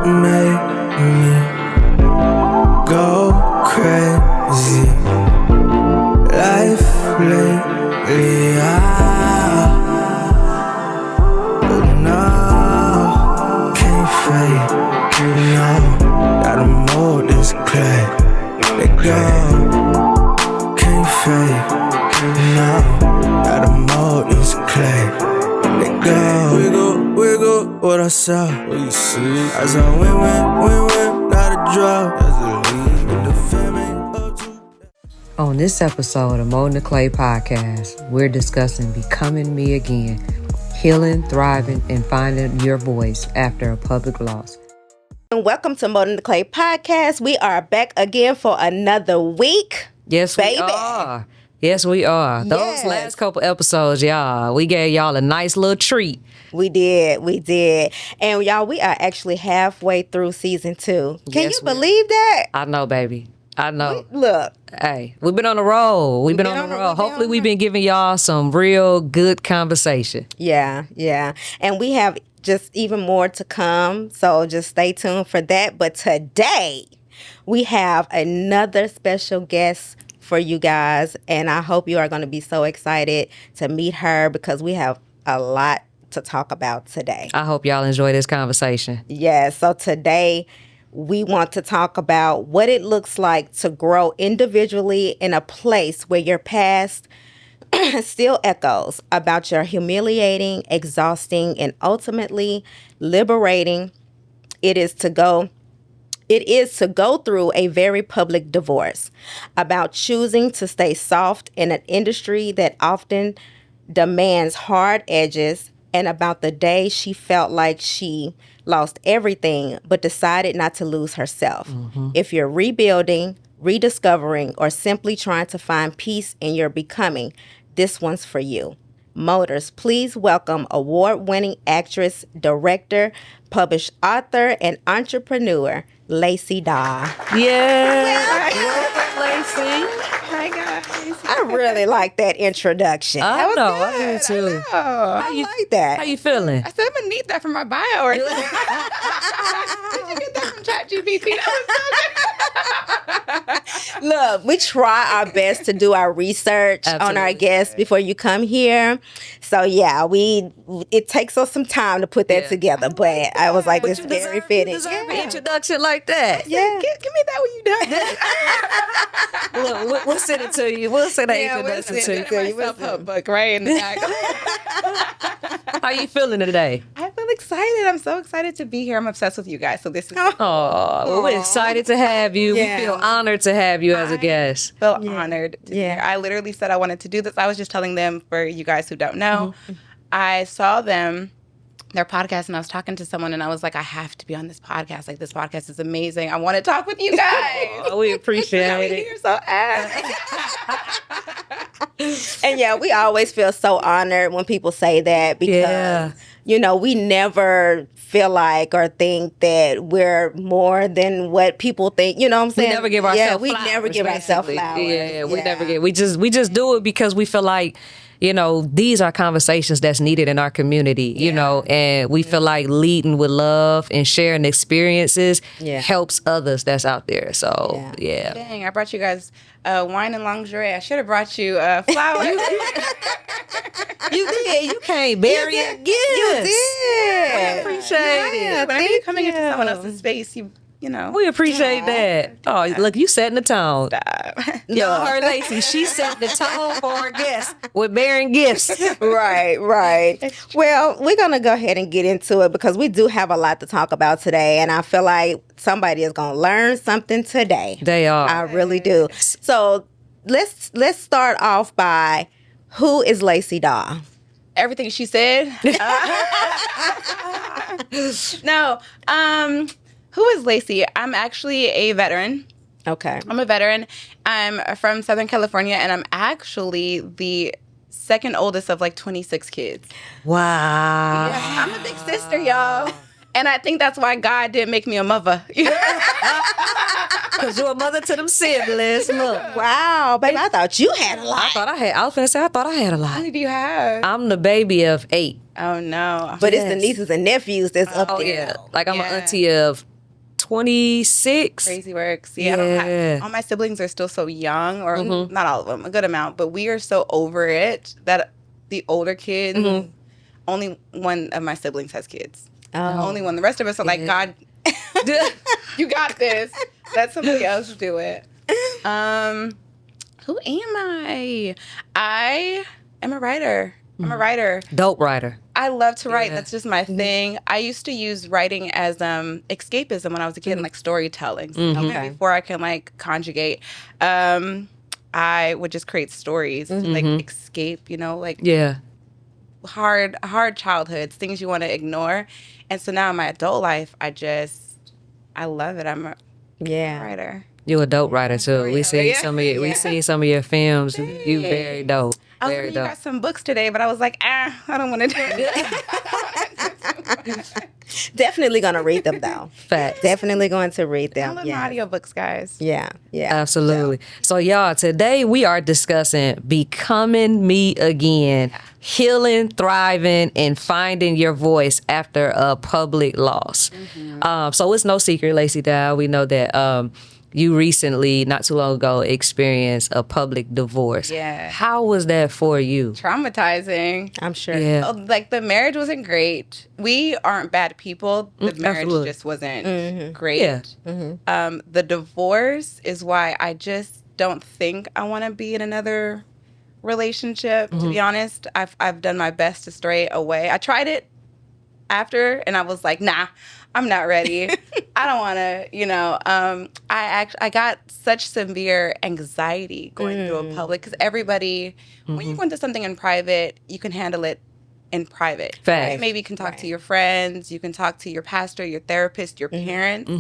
make me go crazy. Life lately, but no, can't fake, no. Gotta mold this clay, let go. Can't fake, no. Gotta mold this clay, let go. Wiggle, what I saw. What you see? I saw win, not a draw. That's the lead with the family up to. On this episode of Molding the Clay podcast, we're discussing becoming me again, healing, thriving, and finding your voice after a public loss. And welcome to Molding the Clay podcast. We are back again for another week. Yes, baby. We are. Yes, we are. Yes. Those last couple episodes, y'all, we gave y'all a nice little treat. We did. And y'all, we are actually halfway through season 2. Can Yes, you we are. believe that? I know, baby. I know. Look. Hey, we've been on the road. We've been on the road. Hopefully, we've been giving y'all some real good conversation. Yeah. And we have just even more to come. So just stay tuned for that. But today, we have another special guest for you guys. And I hope you are going to be so excited to meet her because we have a lot to talk about today. I hope y'all enjoy this conversation. Yeah, so today we want to talk about what it looks like to grow individually in a place where your past still echoes about your humiliating, exhausting, and ultimately liberating it is to go through a very public divorce, about choosing to stay soft in an industry that often demands hard edges, and about the day she felt like she lost everything but decided not to lose herself. Mm-hmm. If you're rebuilding, rediscovering, or simply trying to find peace in your becoming, this one's for you. Motors, please welcome award-winning actress, director, published author, and entrepreneur, Lacy Doll. Yeah. Welcome, Lacy. Hi, guys. I really like that introduction. I know. I do too. I like that. How you feeling? I said I'm gonna need that for my bio. Or did you get that from ChatGPT? Look, we try our best to do our research on our guests before you come here. So yeah, it takes us some time to put that together. But I was like, it's very fitting. You deserve an introduction like that. Yeah. Give me that when you done. Look, we'll send it to you. We'll send that introduction to you. My self-help book right in the back. How you feeling today? I feel excited. I'm so excited to be here. I'm obsessed with you guys. So this is Oh, we're excited to have you. Yeah. We feel honored to have you as a guest. I feel honored to be here. I literally said I wanted to do this. I was just telling them, for you guys who don't know, I saw their podcast, and I was talking to someone, and I was like, I have to be on this podcast. Like, this podcast is amazing. I want to talk with you guys. Oh, we appreciate it. You're so And yeah, we always feel so honored when people say that because, we never feel like or think that we're more than what people think. You know what I'm saying? We never give ourselves flowers. flowers. Never give ourselves flowers. Yeah, we never get. We just do it because we feel like, these are conversations that's needed in our community, and we feel like leading with love and sharing experiences helps others that's out there. So, yeah. Dang, I brought you guys wine and lingerie. I should have brought you flowers. You did. You came burying gifts. You did. We appreciate it. Whenever you're coming into someone else's space, We appreciate that. Oh, look, you setting the tone. Stop. Y'all heard Lacy. She set the tone for her guests with bearing gifts. Right. Well, we're going to go ahead and get into it because we do have a lot to talk about today. And I feel like somebody is going to learn something today. They are. I really do. So let's start off by, who is Lacy Doll? Everything she said. No. Who is Lacy? I'm actually a veteran. Okay. I'm a veteran. I'm from Southern California, and I'm actually the second oldest of 26 kids. Wow. Yeah, I'm a big sister, y'all. And I think that's why God didn't make me a mother. Because you're a mother to them siblings. Look. Wow, baby, I thought you had a lot. I thought I had a lot. How many do you have? I'm the baby of 8. Oh, no. But it's the nieces and nephews that's up there. Yeah. Like I'm an auntie of 26. Crazy works. Yeah. I don't have, all my siblings are still so young, or not all of them, a good amount, but we are so over it that the older kids, only one of my siblings has kids. Only one. The rest of us are like, God, you got this. Let somebody else do it. Who am I? I am a writer. I'm a writer. Dope writer. I love to write. That's just my thing. I used to use writing as escapism when I was a kid, and like storytelling. So even before I can like conjugate, I would just create stories to like escape, like hard childhoods, things you want to ignore. And so now in my adult life, I love it. I'm a writer. You're a dope writer too. We see some of your, we see some of your films. You very dope. I was like, you got some books today, but I was like, I don't want to do it. Definitely going to read them, though. Facts. Definitely going to read them. I love audiobooks, guys. Yeah. Absolutely. So, y'all, today we are discussing becoming me again, healing, thriving, and finding your voice after a public loss. So it's no secret, Lacy Doll. We know that you recently, not too long ago, experienced a public divorce. Yeah. How was that for you? Traumatizing. I'm sure. Yeah. Like, the marriage wasn't great. We aren't bad people. The marriage just wasn't great. Yeah. The divorce is why I just don't think I want to be in another relationship, to be honest. I've done my best to stray away. I tried it after, and I was like, nah, I'm not ready. I don't want to, I got such severe anxiety going through a public, because everybody, when you go into something in private, you can handle it in private. Facts. Maybe you can talk to your friends, you can talk to your pastor, your therapist, your parents.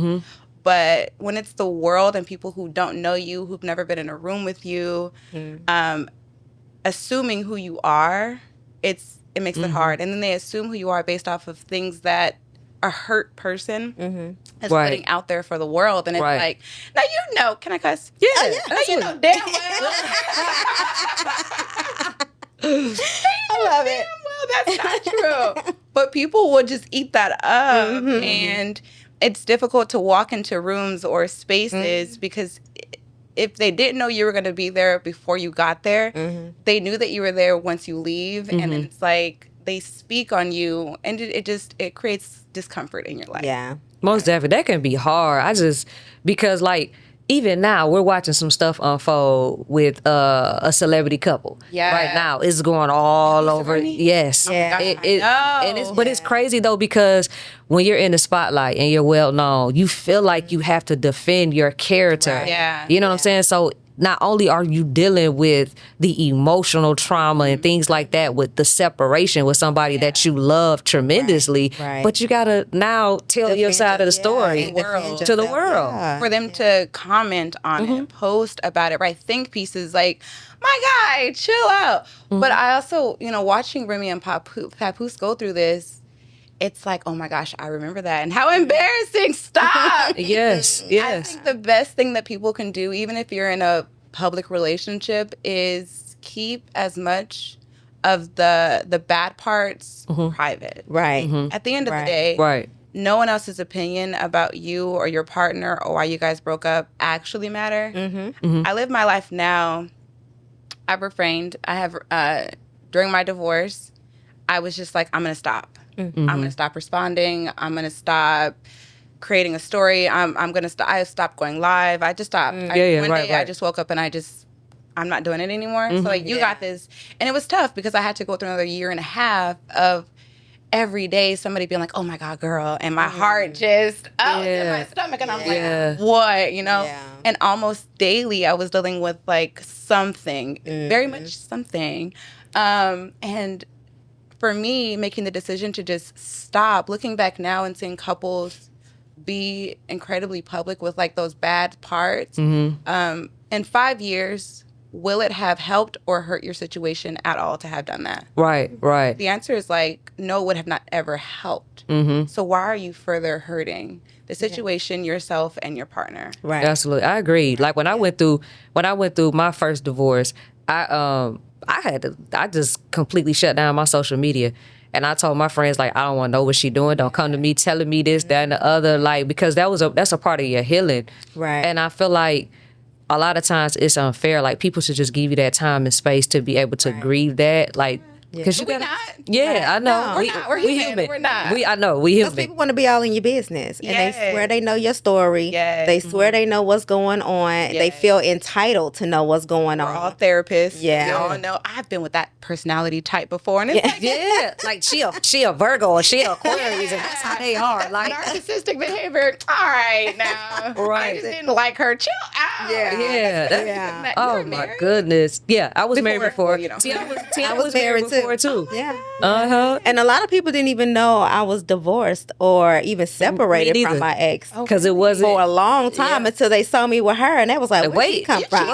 But when it's the world and people who don't know you, who've never been in a room with you, assuming who you are, it makes it hard. And then they assume who you are based off of things that a hurt person is putting out there for the world. And it's like, now you know, can I cuss? Yeah. Now you know damn well. I love it. Well, that's not true. But people will just eat that up. And it's difficult to walk into rooms or spaces because if they didn't know you were going to be there before you got there, they knew that you were there once you leave. And then it's like they speak on you, and it creates discomfort in your life. Yeah. Most definitely. That can be hard. Because like, even now, we're watching some stuff unfold with a celebrity couple. Yeah. Right now, it's going all over. Yes. Yeah. But it's crazy though, because when you're in the spotlight and you're well known, you feel like you have to defend your character. Right. Yeah. You know what I'm saying? So not only are you dealing with the emotional trauma and things like that with the separation with somebody that you love tremendously, but you gotta now tell your side of the story to the world. Yeah. For them to comment on it, post about it, think pieces like, my guy, chill out. But I also, watching Remy and Papoose go through this, it's like, oh my gosh, I remember that. And how embarrassing. Stop. Yes. I think the best thing that people can do, even if you're in a public relationship, is keep as much of the bad parts private. Right. At the end of the day, no one else's opinion about you or your partner or why you guys broke up actually matter. I live my life now. I've refrained. I have, during my divorce, I was just like, I'm going to stop. I'm going to stop responding. I'm going to stop creating a story. I'm going to stop. I stopped going live. I just stopped. One day I just woke up and I'm not doing it anymore. So like, you got this. And it was tough because I had to go through another year and a half of every day somebody being like, oh my God, girl. And my heart just, in my stomach. And I'm like, what, Yeah. And almost daily I was dealing with like something, very much something. And for me, making the decision to just stop, looking back now and seeing couples be incredibly public with like those bad parts, in 5 years, will it have helped or hurt your situation at all to have done that? Right. The answer is like, no, it would have not ever helped. So why are you further hurting the situation, yourself, and your partner? Right. Absolutely. I agree. Like when I went through my first divorce, I just completely shut down my social media. And I told my friends, like, I don't want to know what she doing. Don't come to me telling me this, that, and the other. Like, because that's a part of your healing. Right. And I feel like a lot of times it's unfair. Like, people should just give you that time and space to be able to grieve that. Like, because you We're got. not. Yeah, I know. No. We're not. We're human. We're not. I know. We Because human. people want to be all in your business. And they Yes. swear they know your story. Yes. They swear they know what's going on. They Yes. feel entitled to know what's going We're all on. therapists. Yeah. We all know. I've been with that personality type before. And it's like, Yeah, like she a Virgo or she a Aquarius, and that's how they are. Like, narcissistic behavior. All right, now. Right. I just didn't like her. Chill out. yeah, that's, Yeah. oh my goodness. Yeah, I was married before. You know. Tiana was married before too. Yeah. Uh-huh. And a lot of people didn't even know I was divorced or even separated neither. from my ex Because it wasn't for a long time until they saw me with her, and they was like, "Where she come from?"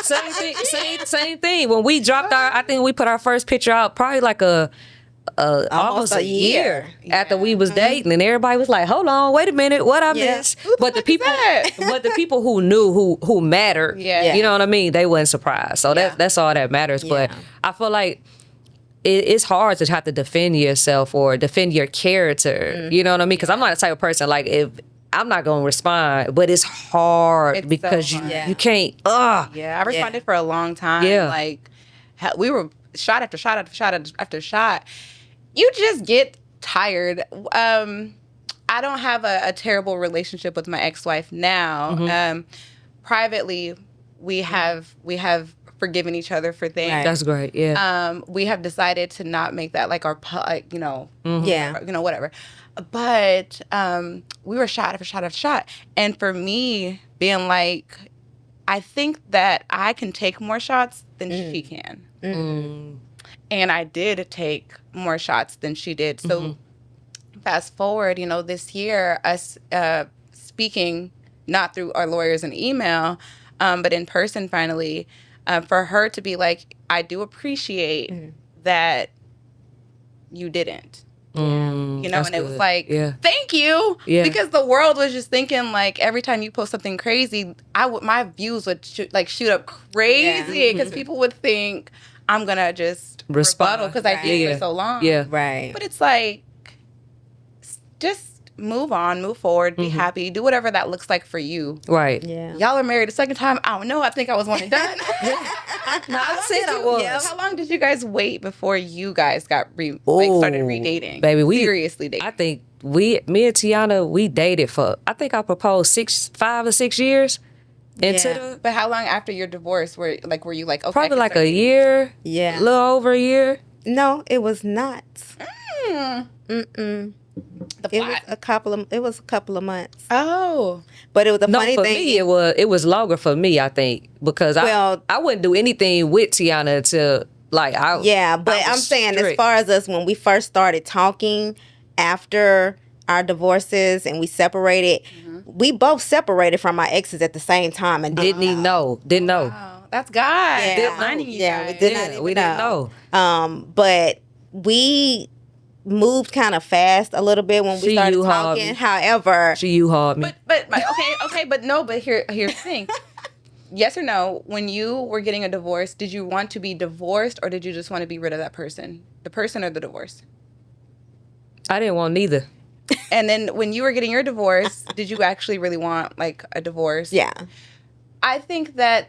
same thing. When we dropped I think we put our first picture out probably like almost a year after we was dating, and everybody was like, "Hold on, wait a minute, what I missed?" But the people, but the people who knew who mattered, you know what I mean, they wasn't surprised. So that's all that matters. But I feel like it's hard to have to defend yourself or defend your character. You know what I mean? Because I'm not the type of person like if. I'm not gonna respond, but it's hard It's because so hard. you can't. Yeah, I responded for a long time. Yeah. Like, we were shot after shot after shot after shot. You just get tired. I don't have a terrible relationship with my ex-wife now. Privately, we have forgiven each other for things. Right. That's great. Yeah. We have decided to not make that like our, Yeah. whatever. But we were shot after shot after shot. And for me, being like, I think that I can take more shots than she can. And I did take more shots than she did. So fast forward, this year, us speaking, not through our lawyers and email, but in person finally, for her to be like, I do appreciate that you didn't. And it was like, thank you. Yeah. Because the world was just thinking like every time you post something crazy, my views would shoot up crazy because people would think I'm going to just rebuttal because I did for so long. Yeah. Right. But it's like, just move on, move forward, be happy, do whatever that looks like for you. Right. Yeah. Y'all are married a second time. I don't know. I think I was one and done. No, I said I was. How long did you guys wait before you guys got started redating? Baby, we seriously dating. I think me and Tiana, we dated for, I think I proposed 5 or 6 years into the, But how long after your divorce were you like, okay, probably like a year, Yeah. a little over a year. No, it was not. The It was plot. a couple of months. Oh. But it was the No, funny for thing. me it was longer for me, I think, because I wouldn't do anything with Tiana until like I but I was I'm saying strict. as far as us when we first started talking after our divorces and we separated, we both separated from our exes at the same time and didn't even know. Didn't know. Wow. That's God. Yeah. Aligning you Yeah, guys. we did not even we didn't know. But we moved kind of fast a little bit when we She started U-hauled talking. me. However, She U-hauled me. But here's the thing. Yes or no, when you were getting a divorce, did you want to be divorced or did you just want to be rid of that person? The person or the divorce? I didn't want neither. And then when you were getting your divorce, did you actually really want like a divorce? yeah. I think that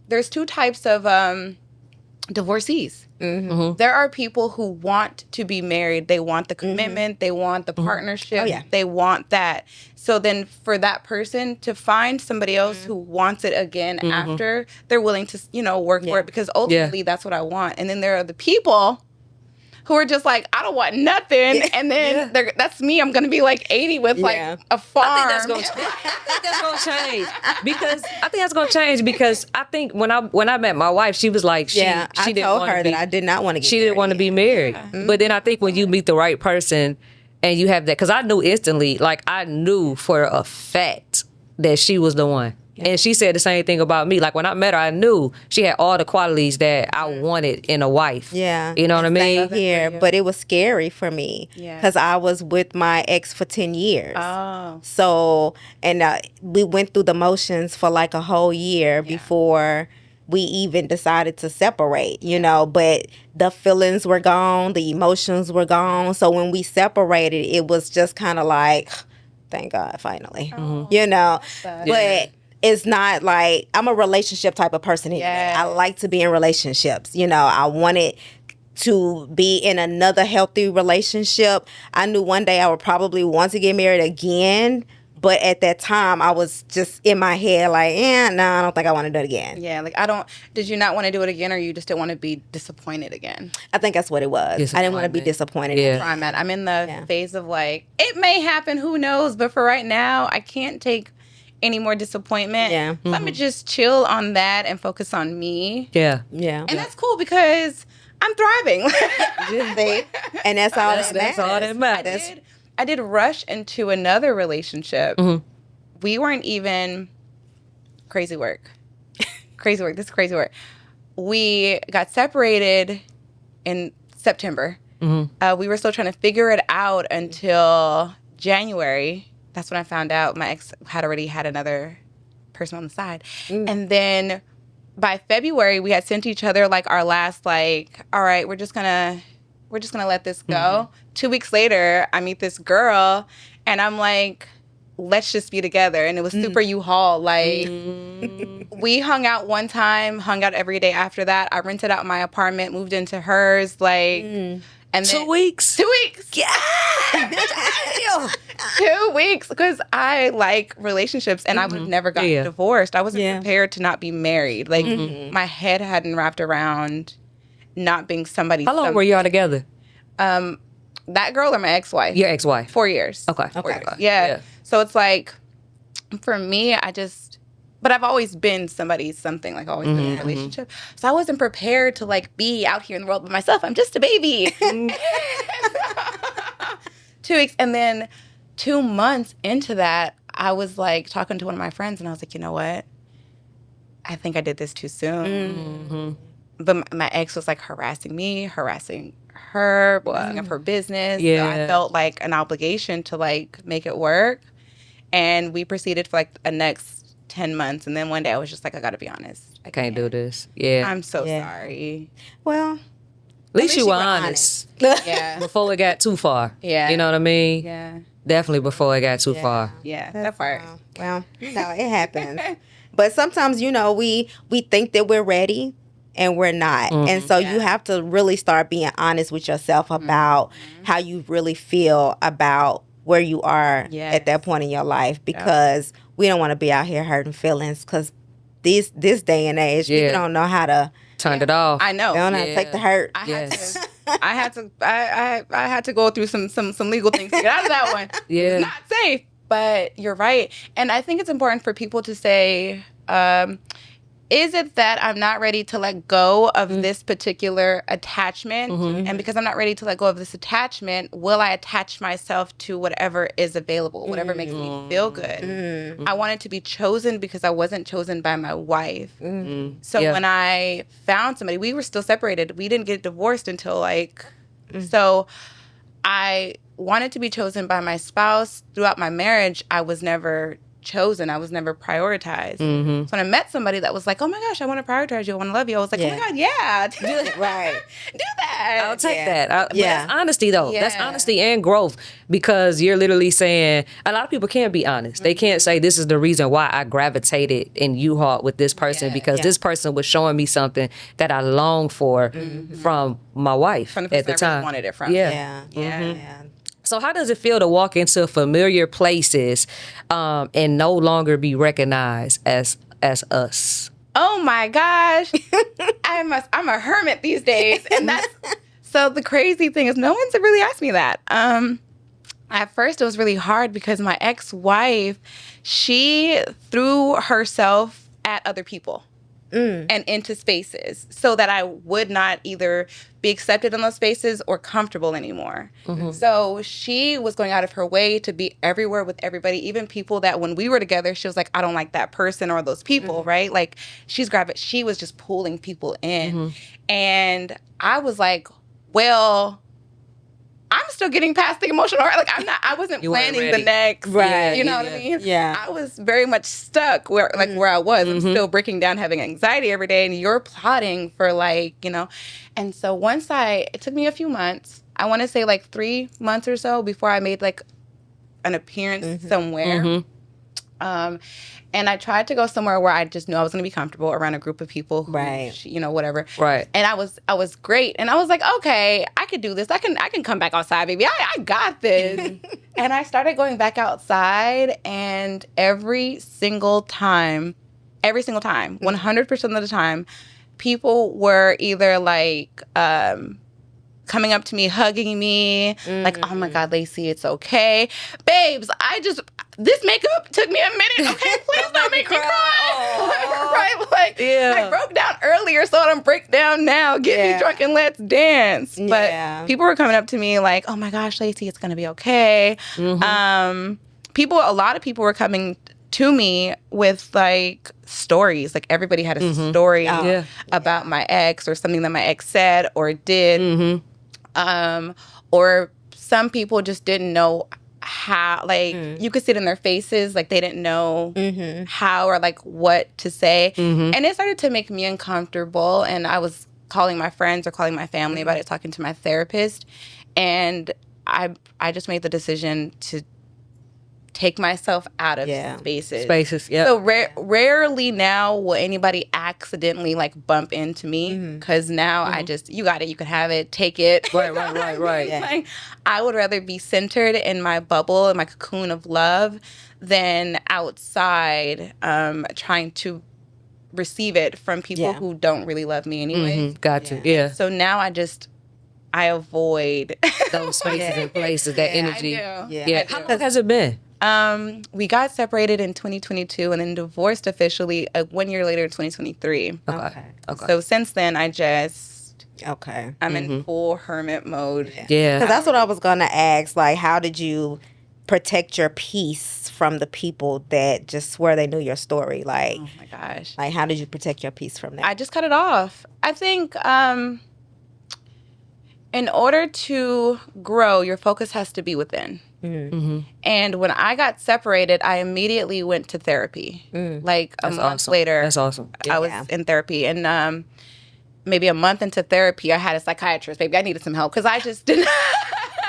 there's two types of divorcees. There are people who want to be married. They want the commitment. They want the partnership. Oh, yeah. They want that. So then for that person to find somebody else who wants it again after, they're willing to, work for it because ultimately that's what I want. And then there are the people who are just like, I don't want nothing. And then that's me. I'm going to be like 80 with like a farm. I think that's gonna change because I think when I met my wife, she was like, I she didn't told want her to be, that I did not want to get she didn't want to be married. But then I think when you meet the right person and you have that, because I knew instantly, like I knew for a fact that she was the one. And she said the same thing about me. Like when I met her, I knew she had all the qualities that I wanted in a wife. Yeah. You know what I mean? Here, but it was scary for me because I was with my ex for 10 years. Oh. So, and we went through the motions for like a whole year before we even decided to separate, you know, but the feelings were gone, the emotions were gone. So when we separated, it was just kind of like, thank God, finally, you know, but it's not like, I'm a relationship type of person anyway. I like to be in relationships, you know, I wanted to be in another healthy relationship. I knew one day I would probably want to get married again. But at that time, I was just in my head like, no, I don't think I want to do it again. Yeah, like did you not want to do it again, or you just didn't want to be disappointed again? I think that's what it was. I didn't want to be disappointed. That's where I'm at. I'm in the phase of like, it may happen, who knows? But for right now, I can't take any more disappointment. Yeah. So I'm going to just chill on that and focus on me. Yeah. Yeah. And that's cool because I'm thriving. And that's all that's all that matters. I did rush into another relationship. We weren't even crazy work. This is crazy work. We got separated in September. We were still trying to figure it out until January. That's when I found out my ex had already had another person on the side. And then by February, we had sent each other like our last, like, all right, we're just gonna let this go. 2 weeks later, I meet this girl, and I'm like, let's just be together. And it was super U-Haul. Like, we hung out one time, hung out every day after that. I rented out my apartment, moved into hers, like, and then 2 weeks. 2 weeks. Yeah. 2 weeks, because I like relationships, and I would have never gotten divorced. I wasn't prepared to not be married. Like, my head hadn't wrapped around not being somebody. How long were y'all together? That girl or my ex-wife? Your ex-wife. 4 years. Okay. 4 years. Yeah. So it's like, for me, but I've always been something, like always been in a relationship. So I wasn't prepared to like be out here in the world by myself. I'm just a baby. 2 weeks. And then 2 months into that, I was like talking to one of my friends, and I was like, you know what? I think I did this too soon. But my ex was like harassing me, harassing her, blowing up her business. So I felt like an obligation to like make it work. And we proceeded for like the next 10 months. And then one day I was just like, I got to be honest. I can't do this. Yeah. I'm so sorry. Well, at least you were honest. Yeah. Before it got too far. Yeah. You know what I mean? Yeah. Definitely before it got too far. Yeah. That part. Well, no, it happens. But sometimes, you know, we think that we're ready, and we're not. And so you have to really start being honest with yourself about how you really feel about where you are at that point in your life, because we don't want to be out here hurting feelings, because this day and age, people don't know how to turn it off. I know. They don't know how to take the hurt. I had to go through some legal things to get out of that one. It's not safe. But you're right. And I think it's important for people to say, is it that I'm not ready to let go of this particular attachment? And because I'm not ready to let go of this attachment, will I attach myself to whatever is available, whatever makes me feel good? I wanted to be chosen because I wasn't chosen by my wife. So when I found somebody, we were still separated. We didn't get divorced until like, so I wanted to be chosen by my spouse. Throughout my marriage, I was never chosen. I was never prioritized. So when I met somebody that was like, oh my gosh, I want to prioritize you, I want to love you, I was like, oh my God, yeah. Do that. I'll take that. But that's honesty though. That's honesty and growth, because you're literally saying, a lot of people can't be honest. They can't say, this is the reason why I gravitated in U-Haul with this person, because this person was showing me something that I longed for from my wife from the at the I time. Really wanted it from. So how does it feel to walk into familiar places and no longer be recognized as us? Oh my gosh. I'm a hermit these days. And that's so the crazy thing is no one's really asked me that. At first it was really hard because my ex-wife, she threw herself at other people. And into spaces so that I would not either be accepted in those spaces or comfortable anymore. So she was going out of her way to be everywhere with everybody, even people that when we were together, she was like, I don't like that person or those people, right? Like she was just pulling people in. And I was like, well, I'm was still getting past the emotional part. Like I wasn't planning the next. Right. You know what I mean? Yeah. I was very much stuck where I was. I'm still breaking down, having anxiety every day, and you're plotting for And so it took me a few months. I want to say like 3 months or so before I made like an appearance somewhere. And I tried to go somewhere where I just knew I was going to be comfortable around a group of people who, whatever. Right. And I was great. And I was like, okay, I could do this. I can come back outside, baby. I got this. And I started going back outside, and every single time, 100% of the time, people were either like, coming up to me, hugging me, like, oh my God, Lacie, it's okay. Babes, this makeup took me a minute, okay? Please don't make me cry. Right? Like, I broke down earlier, so I don't break down now. Get me drunk and let's dance. But people were coming up to me like, oh my gosh, Lacie, it's going to be okay. A lot of people were coming to me with like stories. Like everybody had a story about my ex or something that my ex said or did. Or some people just didn't know how, like, you could see it in their faces, like they didn't know how or like what to say. And it started to make me uncomfortable. And I was calling my friends or calling my family about it, talking to my therapist. And I just made the decision to take myself out of spaces. So rarely now will anybody accidentally like bump into me, because now I just, you got it, you can have it, take it. Right. Like, I would rather be centered in my bubble, in my cocoon of love, than outside trying to receive it from people who don't really love me anyway. Gotcha. Yeah. So now I avoid those spaces and places, that energy. I do. Yeah. How long has it been? We got separated in 2022 and then divorced officially 1 year later in 2023. Okay. So since then, I'm I'm in full hermit mode. Yeah. Because that's what I was going to ask. Like, how did you protect your peace from the people that just swear they knew your story? Like, oh my gosh. Like, how did you protect your peace from that? I just cut it off. I think in order to grow, your focus has to be within. And when I got separated, I immediately went to therapy. Like a month later, that's awesome. I was in therapy, and maybe a month into therapy, I had a psychiatrist. Baby, I needed some help because I just didn't.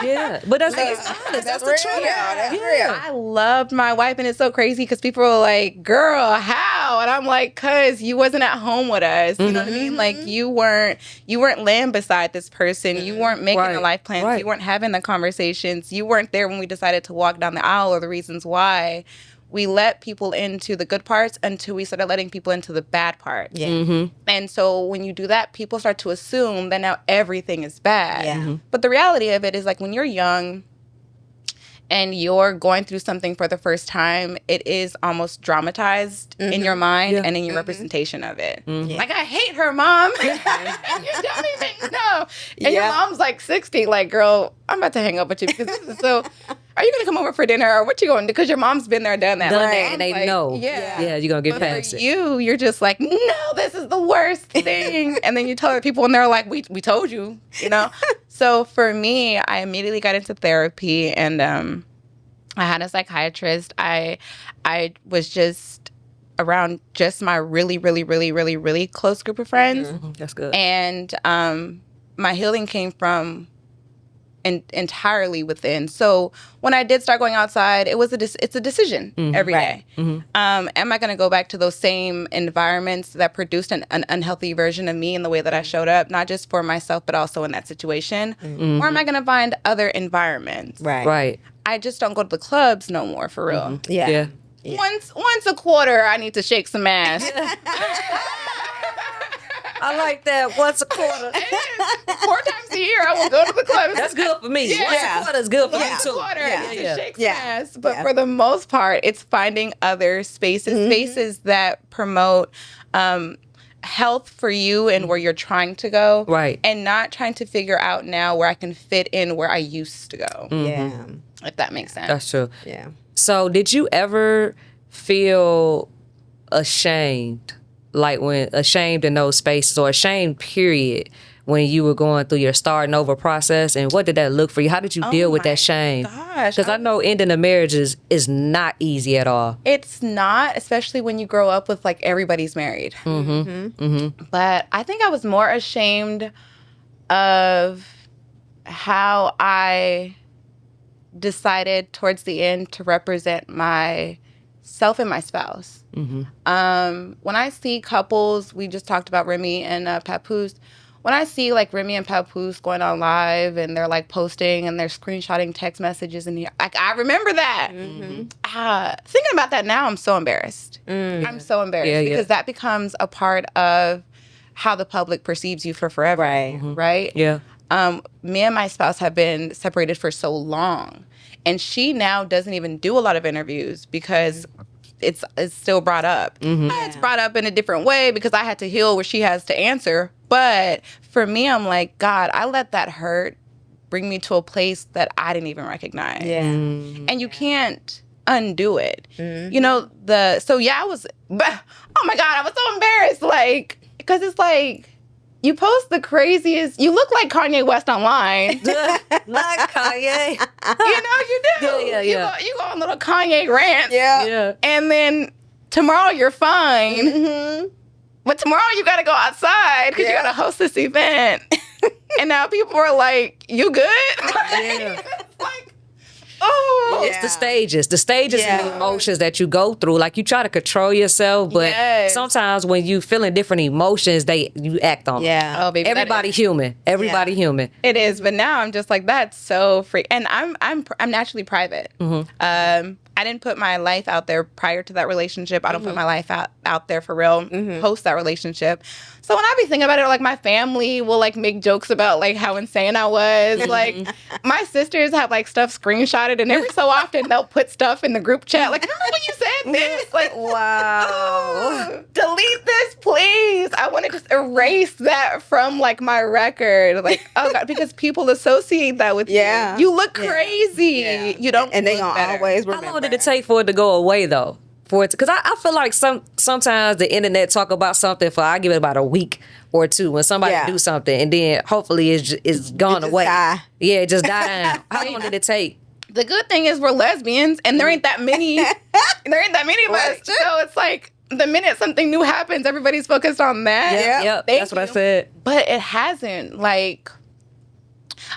But that's honest. That's the truth. That's real. I loved my wife, and it's so crazy because people are like, "Girl, how?" And I'm like, "Cause you wasn't at home with us. You know what I mean? Like you weren't laying beside this person. You weren't making the life plans. You weren't having the conversations. You weren't there when we decided to walk down the aisle or the reasons why." We let people into the good parts until we started letting people into the bad parts. And so when you do that, people start to assume that now everything is bad. But the reality of it is, like, when you're young and you're going through something for the first time, it is almost dramatized in your mind and in your representation of it. Like, I hate her, Mom. And you don't even know. And your mom's like 60. Like, girl, I'm about to hang up with you because this is so... Are you going to come over for dinner, or what you going to do? Because your mom's been there, done that. And they know. Yeah, you're going to get past it. You're just like, no, this is the worst thing. And then you tell other people, and they're like, we told you, you know? So for me, I immediately got into therapy, and I had a psychiatrist. I was just around just my really, really, really, really, really close group of friends. That's good. And my healing came from entirely within. So when I did start going outside, it's a decision every day. Am I going to go back to those same environments that produced an unhealthy version of me in the way that I showed up, not just for myself, but also in that situation? Or am I going to find other environments? Right. I just don't go to the clubs no more, for real. Yeah. Once a quarter, I need to shake some ass. I like that. Once a quarter. 4 times a year, I will go to the club. That's good for me. Once a quarter is good for me, too. To shake some ass. But for the most part, it's finding other spaces that promote health for you and where you're trying to go. Right. And not trying to figure out now where I can fit in where I used to go. Yeah. If that makes sense. That's true. Yeah. So did you ever feel ashamed? Like when ashamed in those spaces, or ashamed period, when you were going through your starting over process, and what did that look for you? How did you deal with that shame? Gosh, because I know ending a marriage is not easy at all. It's not, especially when you grow up with like everybody's married. But I think I was more ashamed of how I decided towards the end to represent myself and my spouse. When I see couples, we just talked about Remy and Papoose. When I see like Remy and Papoose going on live and they're like posting and they're screenshotting text messages and like I remember that. Thinking about that now, I'm so embarrassed. I'm so embarrassed because that becomes a part of how the public perceives you for forever. Right? Yeah. Me and my spouse have been separated for so long, and she now doesn't even do a lot of interviews because it's still brought up. It's brought up in a different way because I had to heal where she has to answer. But for me, I'm like, God, I let that hurt bring me to a place that I didn't even recognize. And you can't undo it. You know, I was, oh my God, I was so embarrassed. Like, because it's like, you post the craziest. You look like Kanye West online. Like Kanye. You do. Yeah. You go on little Kanye rants. Yeah. And then tomorrow you're fine. But tomorrow you got to go outside because you got to host this event. And now people are like, you good? It's like, oh. It's the stages. The stages and the emotions that you go through. Like, you try to control yourself, but sometimes when you feeling different emotions, you act on them. Oh, baby. Everybody human. Everybody human. It is. But now I'm just like, that's so free. And I'm naturally private. I didn't put my life out there prior to that relationship. I don't put my life out there for real post that relationship. So when I be thinking about it, like, my family will like make jokes about like how insane I was. Like, my sisters have like stuff screenshotted, and every so often they'll put stuff in the group chat. Like, remember when you said this? Like, wow. Delete this, please. I want to just erase that from like my record. Like, oh God, because people associate that with you. You look crazy. You don't. And they gonna always remember. How long did it take for it to go away though? Because I feel like sometimes the internet talk about something for, I give it about a week or two when somebody do something, and then hopefully it's gone away. It just die down. How long did it take? The good thing is we're lesbians, and there ain't that many. There ain't that many of us. So it's like the minute something new happens, everybody's focused on that. Yep. That's what I said. But it hasn't. Like,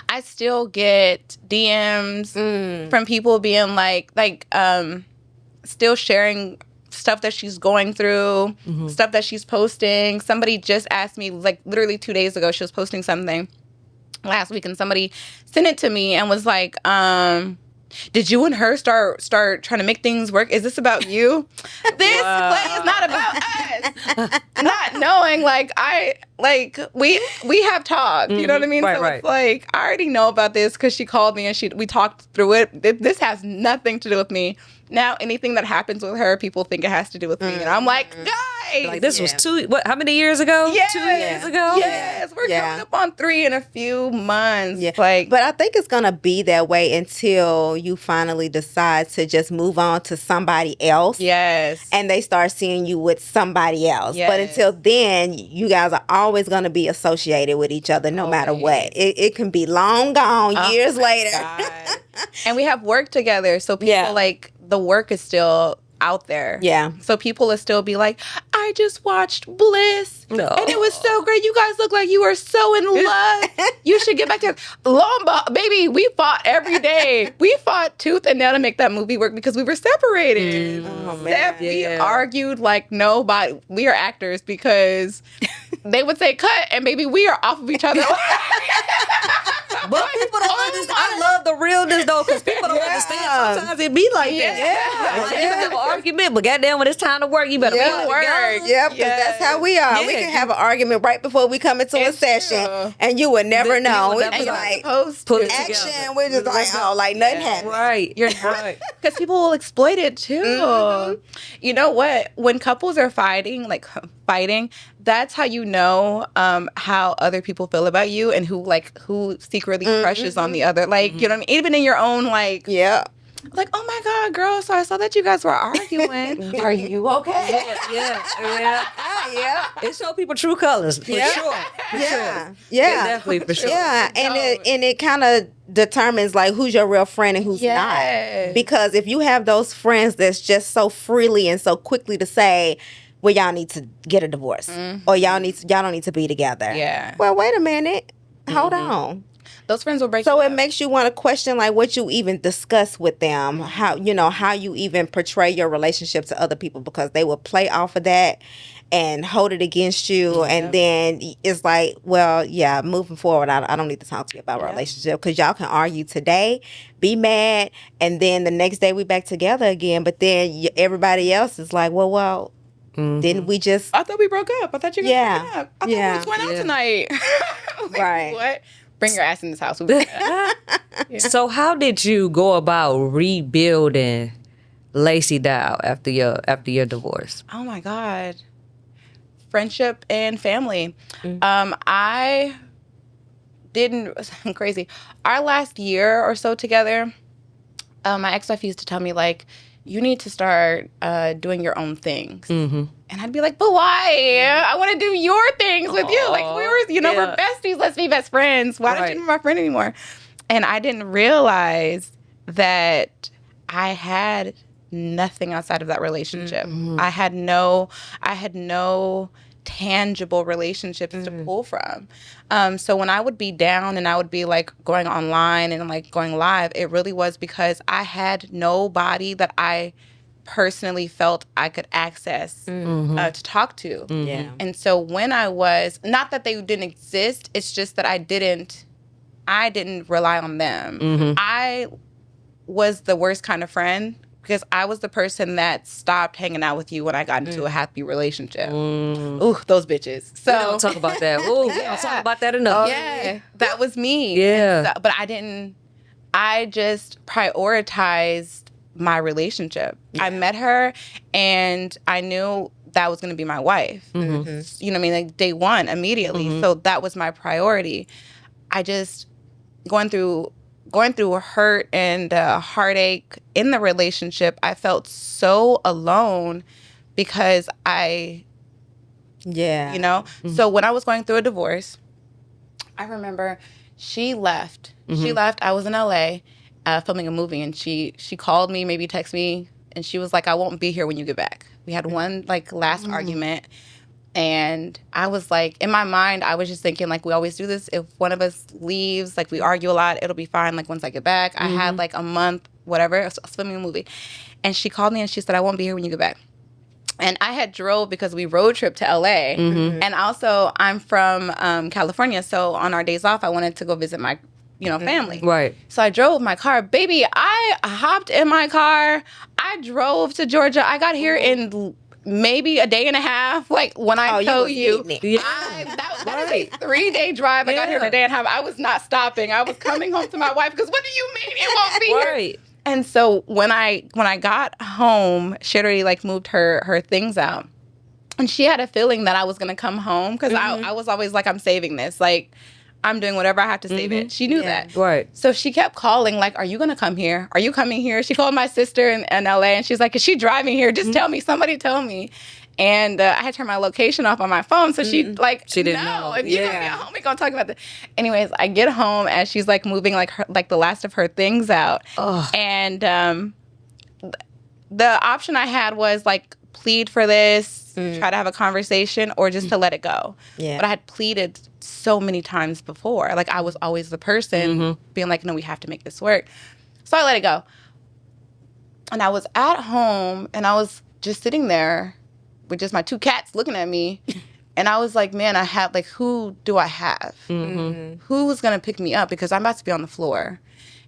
I still get DMs from people being like, still sharing stuff that she's going through, stuff that she's posting. Somebody just asked me, like, literally 2 days ago, she was posting something last week, and somebody sent it to me and was like, did you and her start trying to make things work? Is this about you? This play is not about us. Not knowing, we have talked. You know what I mean? It's like, I already know about this because she called me and we talked through it. This has nothing to do with me. Now, anything that happens with her, people think it has to do with me. And I'm like, guys. Like, this was how many years ago? 2 years ago? Yes. We're coming up on 3 in a few months. But I think it's going to be that way until you finally decide to just move on to somebody else. And they start seeing you with somebody else. But until then, you guys are always going to be associated with each other no matter what. It can be long gone, years later. And we have work together. So people like, the work is still out there. So people will still be like, I just watched Bliss. And it was so great. You guys look like you are so in love. You should get back to baby, we fought every day. We fought tooth and nail to make that movie work because we were separated. We argued like nobody. We are actors because they would say cut and baby, we are off of each other. But people don't understand. I love the realness though, because people don't understand. Sometimes it be like that. Like, you can have an argument, but goddamn, when it's time to work, you better work. Because that's how we are. We can have an argument right before we come into a session, and you would never know. We'd be like, put it action. Together. We're just like, like nothing happened. Right. You're right. Because people will exploit it too. You know what? When couples are fighting, that's how you know how other people feel about you and who secretly crushes on the other. Like, you know what I mean? Even in your own, like, like, oh my God, girl, so I saw that you guys were arguing. Are you okay? Yeah. It show people true colors, for sure. Yeah. Definitely, for sure. Yeah, and it kind of determines like who's your real friend and who's Yes. not. Because if you have those friends that's just so freely and so quickly to say, well, y'all need to get a divorce, or y'all don't need to be together. Yeah. Well, wait a minute. Hold on. Those friends will break So you it up. makes you want to question like what you even discuss with them, how you even portray your relationship to other people, because they will play off of that and hold it against you, and then it's like, well, yeah, moving forward, I don't need to talk to you about our relationship, because y'all can argue today, be mad, and then the next day we back together again. But then everybody else is like, well. Didn't we just? I thought we broke up. I thought you were breaking up. I thought we was going out tonight. Like, Right. What? Bring your ass in this house. So how did you go about rebuilding Lacy Doll after your divorce? Oh my God. Friendship and family. I didn't, crazy. Our last year or so together, my ex-wife used to tell me, like, you need to start doing your own things. And I'd be like, but why? I want to do your things with you. Like, we're besties. Let's be best friends. Why don't you be my friend anymore? And I didn't realize that I had nothing outside of that relationship. I had no tangible relationships to pull from. So when I would be down and I would be like going online and like going live, it really was because I had nobody that I personally felt I could access to talk to. Yeah. And so when I was, not that they didn't exist, it's just that I didn't rely on them. I was the worst kind of friend because I was the person that stopped hanging out with you when I got into a happy relationship. Ooh, those bitches. So We don't talk about that. Ooh, we don't talk about that enough. yeah, that was me. Yeah. But I just prioritized my relationship. I met her and I knew that was going to be my wife. You know what I mean? Like day one, immediately. So that was my priority. I just, going through hurt and heartache in the relationship, I felt so alone because So when I was going through a divorce, I remember she left. She left. I was in LA filming a movie, and she called me, maybe texted me, and she was like, I won't be here when you get back. We had one like last argument. And I was like, in my mind, I was just thinking, like, we always do this. If one of us leaves, like, we argue a lot, it'll be fine, like, once I get back. I had, like, a month, whatever. I was filming a movie. And she called me and she said, I won't be here when you get back. And I had drove because we road trip to L.A. And also, I'm from California. So on our days off, I wanted to go visit my, family. Right. So I drove my car. Baby, I hopped in my car. I drove to Georgia. I got here in maybe a day and a half. Like when I tell you, that is a 3-day drive. I got here in a day and a half. I was not stopping. I was coming home to my wife because what do you mean it won't be here? And so when I got home, she had already like moved her things out, and she had a feeling that I was gonna come home because I was always like, I'm saving this. Like, I'm doing whatever I have to save it. She knew that. Right. So she kept calling, like, are you going to come here? Are you coming here? She called my sister in LA, and she's like, is she driving here? Just tell me. Somebody tell me. And I had turned my location off on my phone, so she didn't know. If you're going to be at home, we're going to talk about this. Anyways, I get home, and she's, like, moving, like the last of her things out. Ugh. And the option I had was, like, plead for this, try to have a conversation, or just to let it go. Yeah. But I had pleaded so many times before. Like, I was always the person being like, no, we have to make this work. So I let it go. And I was at home, and I was just sitting there with just my 2 cats looking at me. And I was like, man, I have, like, who do I have? Who's going to pick me up? Because I'm about to be on the floor.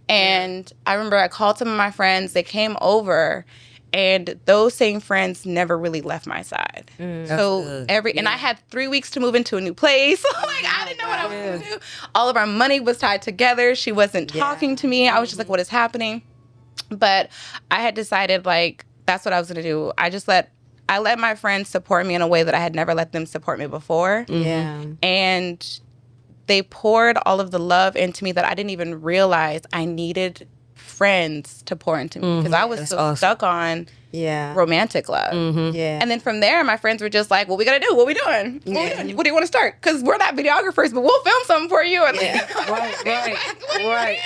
And I remember I called some of my friends. They came over. And those same friends never really left my side. So and I had 3 weeks to move into a new place. Like, I didn't know what I was going to do. All of our money was tied together. She wasn't talking to me. I was just like, what is happening? But I had decided, like, that's what I was going to do. I let my friends support me in a way that I had never let them support me before. Yeah. And they poured all of the love into me that I didn't even realize I needed friends to pour into me because I was stuck on romantic love. And then from there, my friends were just like, what we got to do? What we doing? What do you want to start? Because we're not videographers, but we'll film something for you. And right.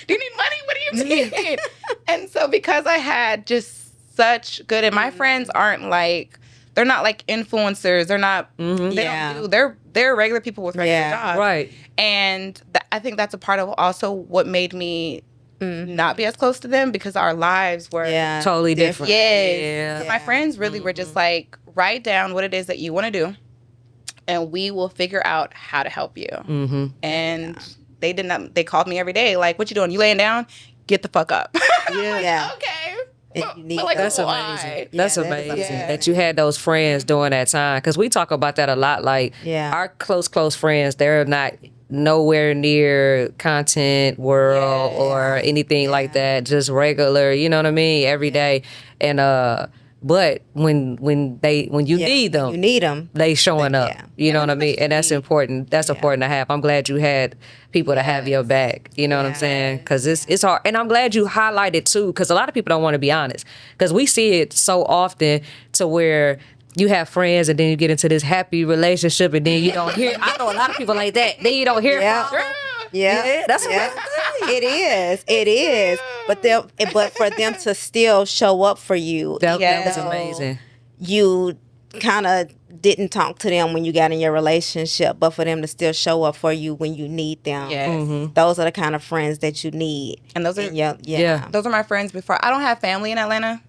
Do you need money? What do you need? And so because I had just such good, and my friends aren't like, they're not like influencers. They're not, they're regular people with regular jobs. Right. And I think that's a part of also what made me not be as close to them because our lives were totally different. Yes. My friends really were just like, write down what it is that you want to do and we will figure out how to help you. And they did not, they called me every day like, what you doing? You laying down? Get the fuck up. Okay. Like, that's amazing. That's amazing that you had those friends during that time. Because we talk about that a lot. Like our close friends, they're not nowhere near content world or anything like that. Just regular, you know what I mean? Every day. And but when you need them, they showing up. You know what I mean? And that's important. That's important to have. I'm glad you had people to have your back. You know what I'm saying? Because it's hard. And I'm glad you highlighted too, because a lot of people don't want to be honest. Because we see it so often to where you have friends and then you get into this happy relationship and then you don't hear. I know a lot of people like that. Then you don't hear from them. That's It is. But for them to still show up for you, that's amazing. You kind of didn't talk to them when you got in your relationship, but for them to still show up for you when you need them. Those are the kind of friends that you need. And those are those are my friends before. I don't have family in Atlanta.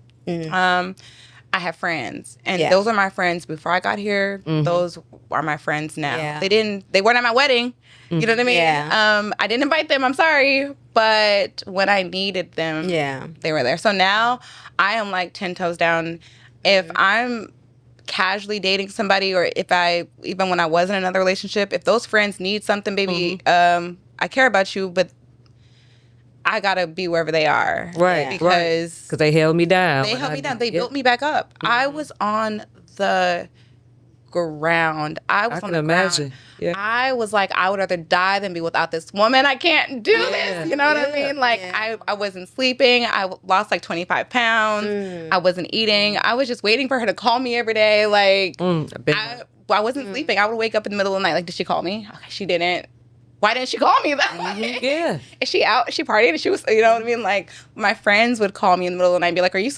I have friends, and those are my friends before I got here. Those are my friends now. They weren't at my wedding. You know what I mean? I didn't invite them. I'm sorry, but when I needed them, they were there. So now I am like 10 toes down. If I'm casually dating somebody, or even when I was in another relationship, if those friends need something, baby, I care about you, but I gotta be wherever they are, right? Because they held me down. They held me down. They built me back up. I was on the ground. I can imagine. Yeah. I was like, I would rather die than be without this woman. I can't do this. You know what I mean? Like I wasn't sleeping. I lost like 25 pounds. I wasn't eating. I was just waiting for her to call me every day. Like I wasn't sleeping. I would wake up in the middle of the night. Like, did she call me? Okay, she didn't. Why didn't she call me that? Is she out? Is she partying? She was, you know what I mean? Like, my friends would call me in the middle of the night and be like, are you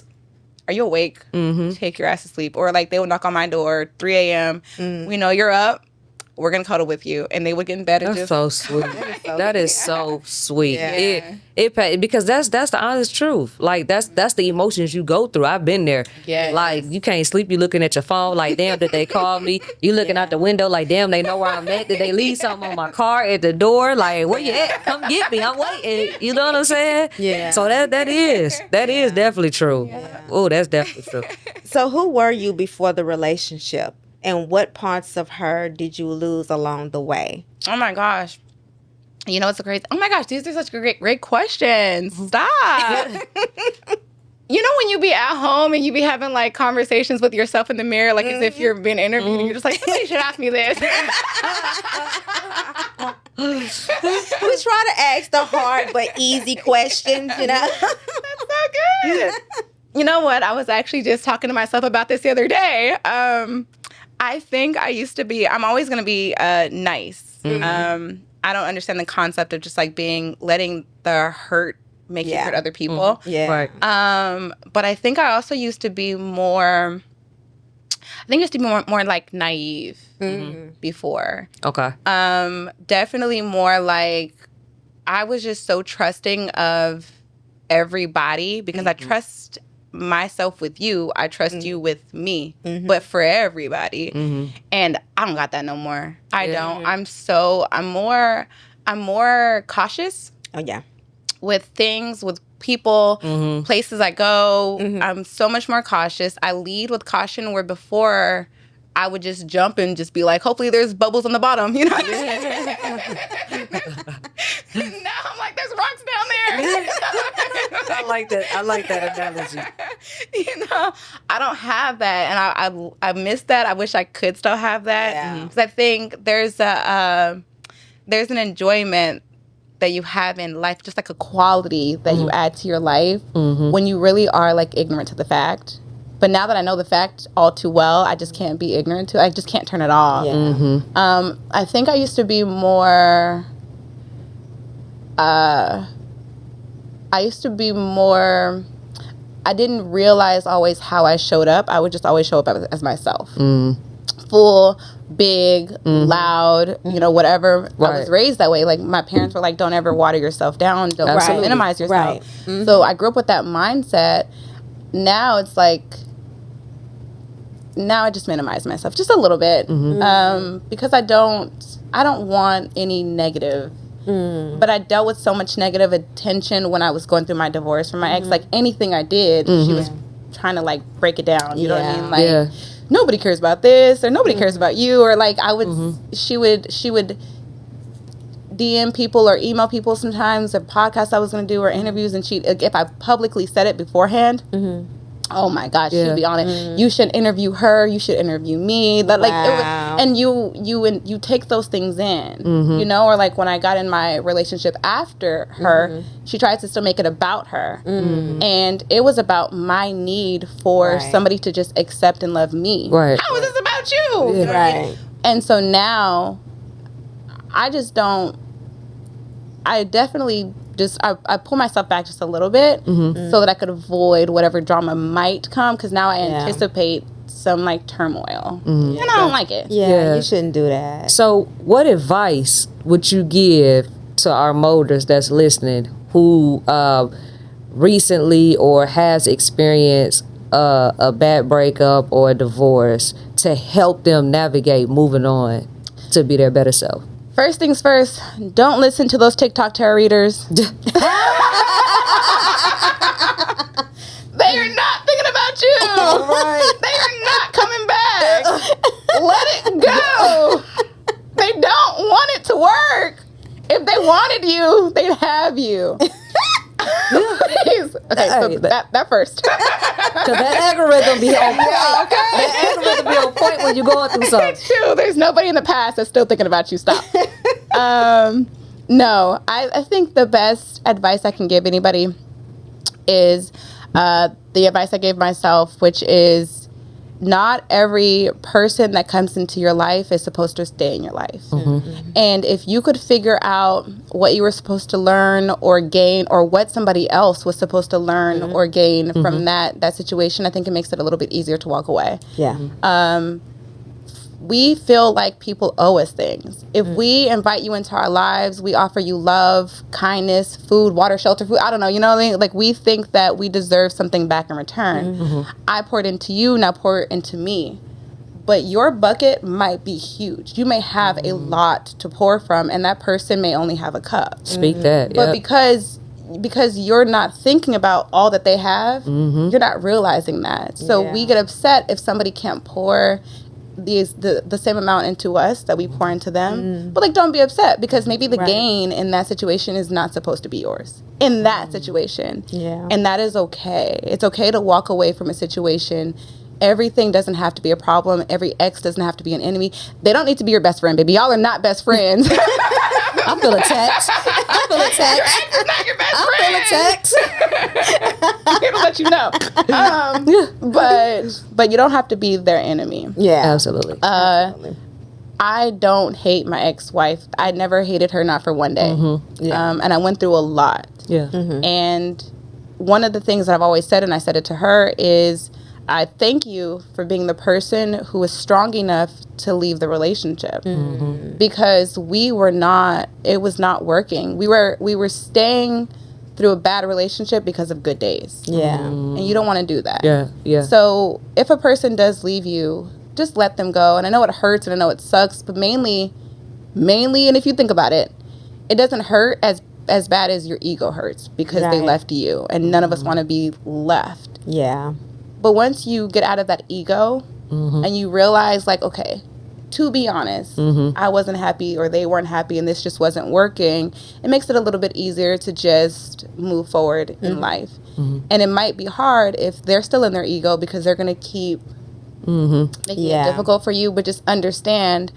awake? Take your ass to sleep. Or like, they would knock on my door 3 a.m. We know you're up. We're going to cuddle with you. And they would get in bed and That's so sweet. That is so sweet. Because that's the honest truth. Like, that's the emotions you go through. I've been there. Like, you can't sleep. You looking at your phone like, damn, did they call me? You looking out the window like, damn, they know where I'm at. Did they leave something on my car at the door? Like, where you at? Come get me. I'm waiting. You know what I'm saying? So that is definitely true. Oh, that's definitely true. So who were you before the relationship? And what parts of her did you lose along the way? Oh my gosh. You know, it's a crazy. Oh my gosh, these are such great questions. Stop. You know when you be at home and you be having like conversations with yourself in the mirror, like as if you're being interviewed and you're just like, somebody should ask me this. We try to ask the hard but easy questions, you know? That's so good. You know what? I was actually just talking to myself about this the other day. I think I'm always going to be nice. I don't understand the concept of just like letting the hurt make you hurt other people. Right. But I think I also used to be more like naive before. Okay. Definitely more like I was just so trusting of everybody because I trust myself with you. I trust you with me, but for everybody. And I don't got that no more. I don't. I'm more cautious. Oh yeah. With things, with people, places I go. I'm so much more cautious. I lead with caution where before I would just jump and just be like, hopefully there's bubbles on the bottom, you know? Now I'm like, there's rocks down there. I like that analogy. You know, I don't have that. And I miss that. I wish I could still have that. Because I think there's an enjoyment that you have in life, just like a quality that you add to your life when you really are like ignorant to the fact. But now that I know the fact all too well, I just can't be ignorant to it. I just can't turn it off. Yeah. I think I used to be more... I didn't realize always how I showed up. I would just always show up as myself. Full, big, loud, whatever. I was raised that way. Like, my parents were like, don't ever water yourself down. Don't minimize yourself. So I grew up with that mindset. Now it's like... Now I just minimize myself just a little bit because I don't want any negative. But I dealt with so much negative attention when I was going through my divorce from my ex. Like, anything I did, she was trying to like break it down. You know what I mean? Like, nobody cares about this, or nobody cares about you, or like she would DM people or email people sometimes, or podcasts I was going to do or interviews, and if I publicly said it beforehand. Oh my gosh, she'd be on it. You should interview her. You should interview me. But like, and you take those things in, or like when I got in my relationship after her, she tried to still make it about her, and it was about my need for somebody to just accept and love me. Right? How is this about you? Right. And so now, I just don't. I definitely. I pull myself back just a little bit so that I could avoid whatever drama might come, because now I anticipate some like turmoil and I don't like it. You shouldn't do that. So what advice would you give to our mothers that's listening who recently or has experienced a bad breakup or a divorce to help them navigate moving on to be their better self? First things first, don't listen to those TikTok tarot readers. They are not thinking about you. Right. They are not coming back. Let it go. They don't want it to work. If they wanted you, they'd have you. Please. Okay, so that first. Because that algorithm be on point. That algorithm be on point when you're going through something. It's true. There's nobody in the past that's still thinking about you. Stop. No, I think the best advice I can give anybody is the advice I gave myself, which is not every person that comes into your life is supposed to stay in your life. And if you could figure out what you were supposed to learn or gain, or what somebody else was supposed to learn or gain from that situation, I think it makes it a little bit easier to walk away. We feel like people owe us things. If we invite you into our lives, we offer you love, kindness, food, water, shelter, food. I don't know, you know what I mean? Like, we think that we deserve something back in return. I poured into you, now pour it into me. But your bucket might be huge. You may have a lot to pour from, and that person may only have a cup. Speak that, But because you're not thinking about all that they have, you're not realizing that. So we get upset if somebody can't pour the same amount into us that we pour into them. But like, don't be upset, because maybe the gain in that situation is not supposed to be yours in that situation. And that is okay. It's okay to walk away from a situation. Everything doesn't have to be a problem. Every ex doesn't have to be an enemy. They don't need to be your best friend, baby. Y'all are not best friends. I feel attacked. Your ex is not your best friend. I'm here to let you know. But you don't have to be their enemy. Absolutely. I don't hate my ex-wife. I never hated her, not for one day. And I went through a lot. And one of the things that I've always said, and I said it to her, is I thank you for being the person who was strong enough to leave the relationship, because it was not working. We were staying through a bad relationship because of good days. And you don't want to do that. So if a person does leave you, just let them go. And I know it hurts and I know it sucks, but mainly, and if you think about it, it doesn't hurt as bad as your ego hurts, because they left you, and none of us want to be left. But once you get out of that ego and you realize, like, okay, to be honest, I wasn't happy, or they weren't happy, and this just wasn't working, it makes it a little bit easier to just move forward in life. And it might be hard if they're still in their ego, because they're going to keep making it difficult for you. But just understand,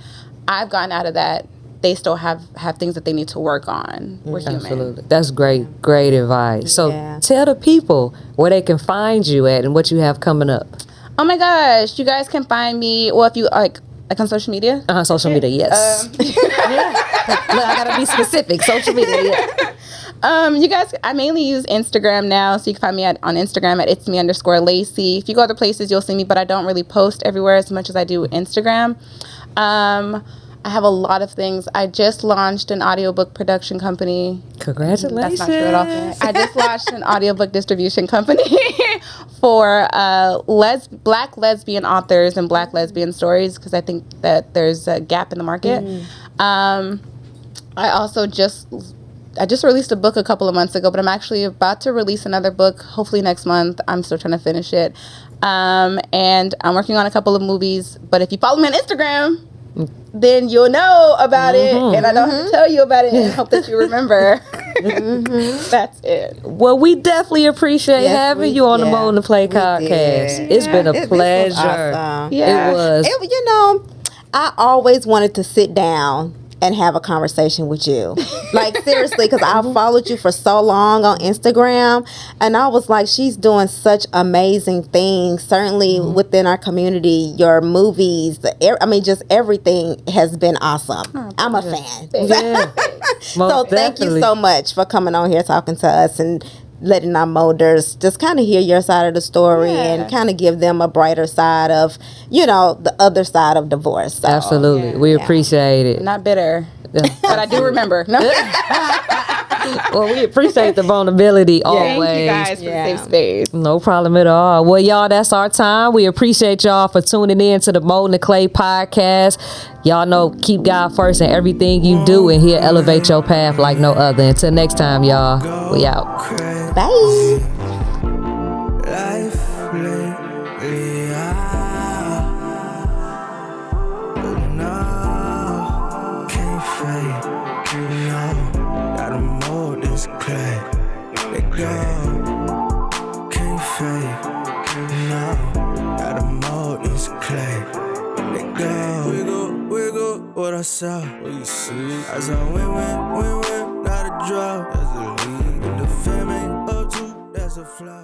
I've gotten out of that they still have things that they need to work on. We're human. Absolutely. That's great advice. So Yeah. tell the people where they can find you at and what you have coming up. Oh my gosh, you guys can find me, well, if you like on social media. Social media, yes. Look, I gotta be specific. Social media, yeah. You guys, I mainly use Instagram now, so you can find me on Instagram at itsme_Lacy. If you go other places, you'll see me, but I don't really post everywhere as much as I do Instagram. I have a lot of things. I just launched an audiobook production company. Congratulations. That's not true at all. I just launched an audiobook distribution company for Black lesbian authors and Black lesbian stories, because I think that there's a gap in the market. I also just released a book a couple of months ago, but I'm actually about to release another book, hopefully next month. I'm still trying to finish it. And I'm working on a couple of movies, but if you follow me on Instagram, then you'll know about it, and I don't have to tell you about it, and hope that you remember. That's it. Well, we definitely appreciate having you on the Mold and Play podcast. It's been a pleasure. This was awesome. Yeah. It was. You know, I always wanted to sit down and have a conversation with you. Like, seriously, because I followed you for so long on Instagram, and I was like, she's doing such amazing things, certainly within our community. Your movies, just everything has been awesome. I'm a fan. Yeah. So thank you so much for coming on here, talking to us, and letting our molders just kind of hear your side of the story and kind of give them a brighter side of, the other side of divorce. So, absolutely. We appreciate it. Not bitter, but I do remember. No. Well, we appreciate the vulnerability always. Thank you guys for the safe space. No problem at all. Well, y'all, that's our time. We appreciate y'all for tuning in to the Mold and Clay podcast. Y'all know, keep God first in everything you do, and He'll elevate your path like no other. Until next time, y'all, we out. Bye. Life lately, but no, can't fake, gotta mold this clay, let go, can't fake, gotta mold this clay, let go, wiggle, what I saw, what you see, as I win, not a draw, as a lead, and the fam ain't up to, that's a flaw.